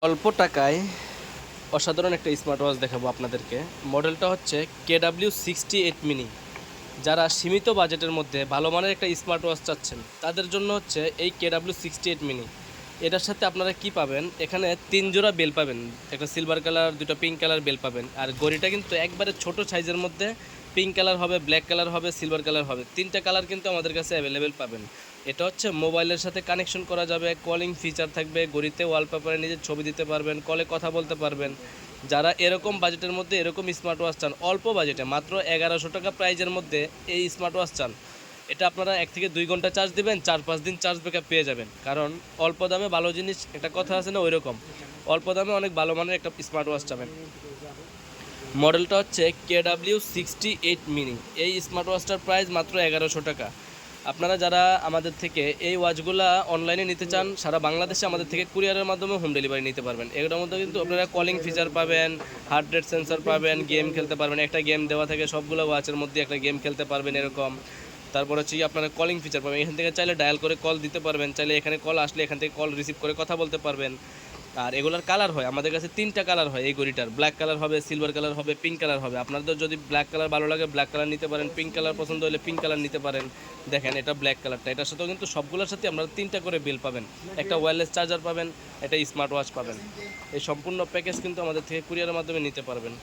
অল্প টাকায় অসাধারণ একটা স্মার্ট ওয়াচ দেখাবো আপনাদেরকে। মডেলটা হচ্ছে KW68 মিনি। যারা সীমিত বাজেটের মধ্যে ভালো মানের একটা স্মার্ট ওয়াচ চাচ্ছেন তাদের জন্য হচ্ছে এই KW68 মিনি। এটার সাথে আপনারা কি পাবেন, এখানে 3 জোড়া বেল পাবেন, একটা সিলভার কালার, দুটো পিঙ্ক কালার বেল পাবেন। আর ঘড়িটা কিন্তু একবারে ছোট সাইজের মধ্যে পিঙ্ক কালার হবে, ব্ল্যাক কালার হবে, সিলভার কালার হবে, 3টা কালার কিন্তু আমাদের কাছে অ্যাভেলেবেল পাবেন। এটা হচ্ছে মোবাইলের সাথে কানেকশন করা যাবে, কলিং ফিচার থাকবে, ঘড়িতে ওয়ালপেপারে নিজের ছবি দিতে পারবেন, কলে কথা বলতে পারবেন। যারা এরকম বাজেটের মধ্যে এরকম স্মার্ট ওয়াচ চান, অল্প বাজেটে মাত্র 1100 টাকা প্রাইজের মধ্যে এই স্মার্ট ওয়াচ চান, এটা আপনারা 1 থেকে 2 ঘন্টা চার্জ দেবেন, 4-5 দিন চার্জ ব্যাকআপ পেয়ে যাবেন। কারণ অল্প দামে ভালো জিনিস, একটা কথা আছে না, ওই রকম অল্প দামে অনেক ভালো মানের একটা স্মার্ট ওয়াচ পাবেন। মডেলটা হচ্ছে KW68 মিনি। এই স্মার্ট ওয়াচটার প্রাইস মাত্র 1100 টাকা। আপনারা যারা আমাদের থেকে এই ওয়াচগুলা অনলাইনে নিতে চান, সারা বাংলাদেশে আমাদের থেকে কুরিয়ারের মাধ্যমে হোম ডেলিভারি নিতে পারবেন। এগুলোর মধ্যে কিন্তু আপনারা কলিং ফিচার পাবেন, হার্ট রেট সেন্সর পাবেন, গেম খেলতে পারবেন, একটা গেম দেওয়া থাকে সবগুলো ওয়াচের মধ্যে একটা গেম খেলতে পারবেন এরকম। তারপর হচ্ছে আপনারা কলিং ফিচার পাবেন, এখান থেকে চাইলে ডায়াল করে কল দিতে পারবেন, চাইলে এখানে কল আসলে এখান থেকে কল রিসিভ করে কথা বলতে পারবেন। আর এগুলোর কালার হয় আমাদের কাছে 3টা কালার হয় এই ঘড়িটার, ব্ল্যাক কালার হবে, সিলভার কালার হবে, পিঙ্ক কালার হবে। আপনাদের যদি ব্ল্যাক কালার ভালো লাগে ব্ল্যাক কালার নিতে পারেন, পিঙ্ক কালার পছন্দ হলে পিঙ্ক কালার নিতে পারেন। দেখেন এটা ব্ল্যাক কালারটা, এটার সাথেও কিন্তু সবগুলোর সাথে আপনারা 3টা করে বেল পাবেন, একটা ওয়্যারলেস চার্জার পাবেন, একটা স্মার্ট ওয়াচ পাবেন। এই সম্পূর্ণ প্যাকেজ কিন্তু আমাদের থেকে কুরিয়ারের মাধ্যমে নিতে পারবেন।